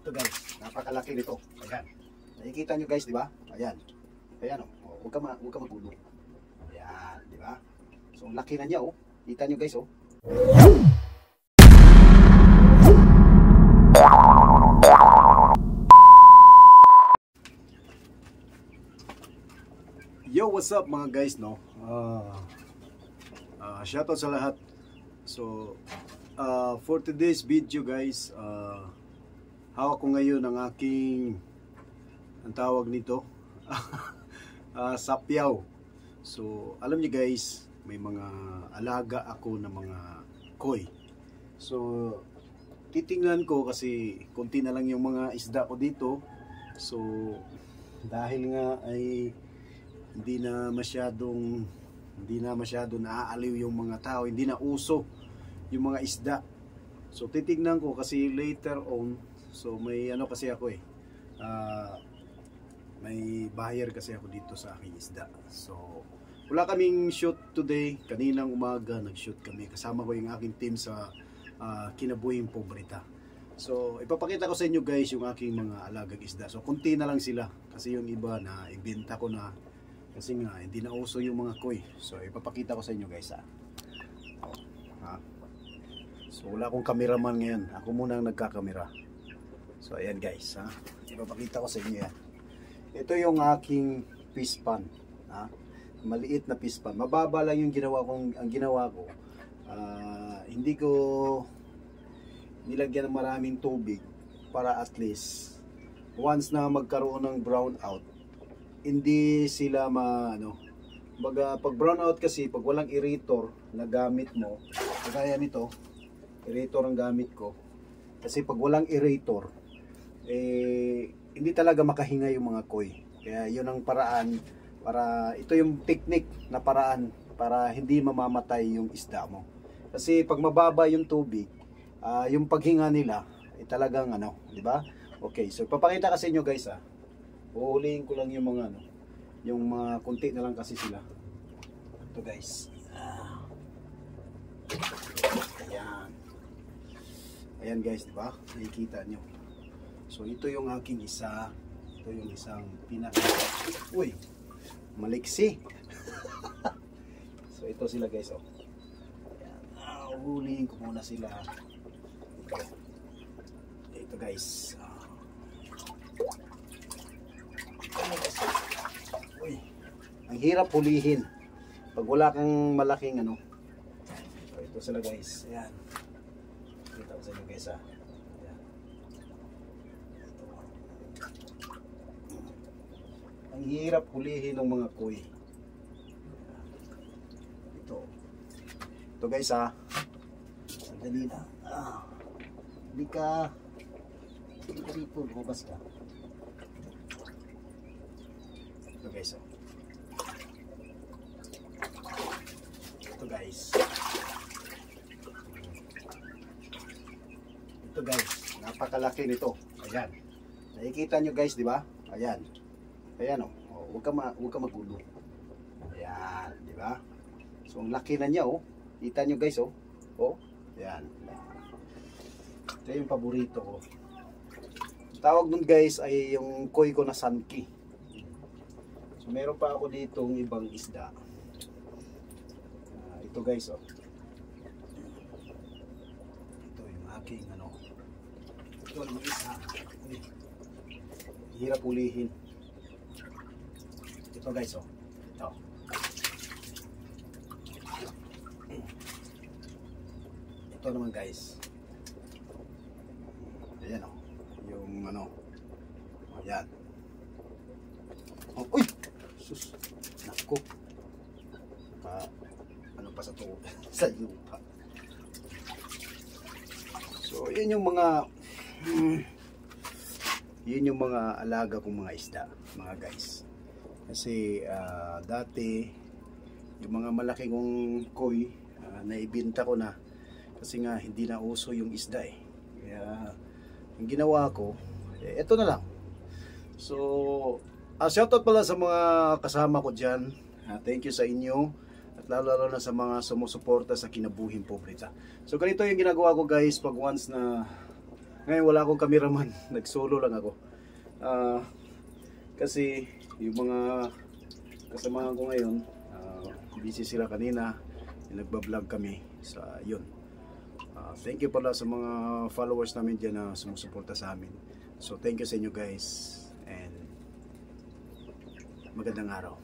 Ito guys, napakalaki nito. Ayan. Nakikita nyo guys, di ba? Ayan. Ayan oh. Huwag ka magulo. Ayan, di ba? So, ang laki na niya oh. Kita nyo guys oh. Yo, what's up mga guys, no? Shoutout sa lahat. So, for today's video guys, hawak ko ngayon ang aking, ang tawag nito, sapyaw. So, alam niyo guys, may mga alaga ako na mga koi. So, titingnan ko kasi konti na lang yung mga isda ko dito. So, dahil nga ay hindi na masyadong naaaliw yung mga tao, hindi na uso yung mga isda. So titignan ko kasi later on, so may ano kasi ako may buyer kasi ako dito sa aking isda. So wala kaming shoot today, kaninang umaga nag-shoot kami, kasama ko yung aking team sa Kinabuhing Pobreta. So ipapakita ko sa inyo guys yung aking mga alagang isda. So kunti na lang sila kasi yung iba na ibenta ko na kasi nga hindi na uso yung mga koi. So ipapakita ko sa inyo guys So wala akong cameraman ngayon, ako muna ang nagkakamera. So ayan guys ipapakita ko sa inyo yan. Ito yung aking fish pan maliit na fish pan. Mababa lang yung ginawa ko. Hindi ko nilagyan ng maraming tubig para at least once na magkaroon ng brown out, hindi sila pag brown out kasi pag walang aerator na gamit mo, kagaya nito, aerator ang gamit ko. Kasi pag walang aerator, hindi talaga makahinga yung mga koi. Kaya yun ang paraan ito yung technique na paraan para hindi mamamatay yung isda mo. Kasi pag mababa yung tubig, yung paghinga nila talagang di ba? Okay, so papakita kasi inyo guys Uhulihin ko lang yung mga yung mga kunti na lang kasi sila. Ito guys. Ayan guys, di ba? Nakikita nyo. So ito yung aking isa. Ito yung isang Uy, maliksi. So ito sila guys Ayan. Uhulihin ko muna sila. Ito guys. Uy, ang hirap hulihin pag wala kang malaking So ito sila guys. Ayan. Kita ko sa inyo guys Ayan. Ang hirap hulihin ng mga koi. Ito guys sandali na. Hindi ka dito, lumabas ka. Ito guys Ito guys. Ito guys, napakalaki nito. Ayan. Nakikita nyo guys, di ba? Ayan. Ayan huwag ka magulo. Ayan, di ba? So ang laki na niya Kita nyo guys Ayan. Ito yung paborito ko. Tawag nun guys ay yung koi ko na sanki. So meron pa ako ditong ibang isda. Ito guys ito yung aking ito yung isa. Hirap ulihin. Ito guys ito. Ito naman guys. Ayan yung ayan. Uy! Sus! Naku! Pa sa tuwa sa lupa. So yun yung mga alaga kong mga isda mga guys. Kasi dati yung mga malaki kong koi naibenta ko na kasi nga hindi na uso yung isda Kaya ang ginawa ko ito na lang. So shoutout pala sa mga kasama ko dyan. Thank you sa inyo. At lalo na sa mga sumusuporta sa Kinabuhing Pobreta. So ganito yung ginagawa ko guys pag once na Ngayon wala akong cameraman, nag-solo lang ako. Kasi yung mga kasamahan ko ngayon, busy sila kanina, nagbablog kami sa yun. Thank you pala sa mga followers namin dyan na sumusuporta sa amin. So thank you sa inyo guys, and magandang araw.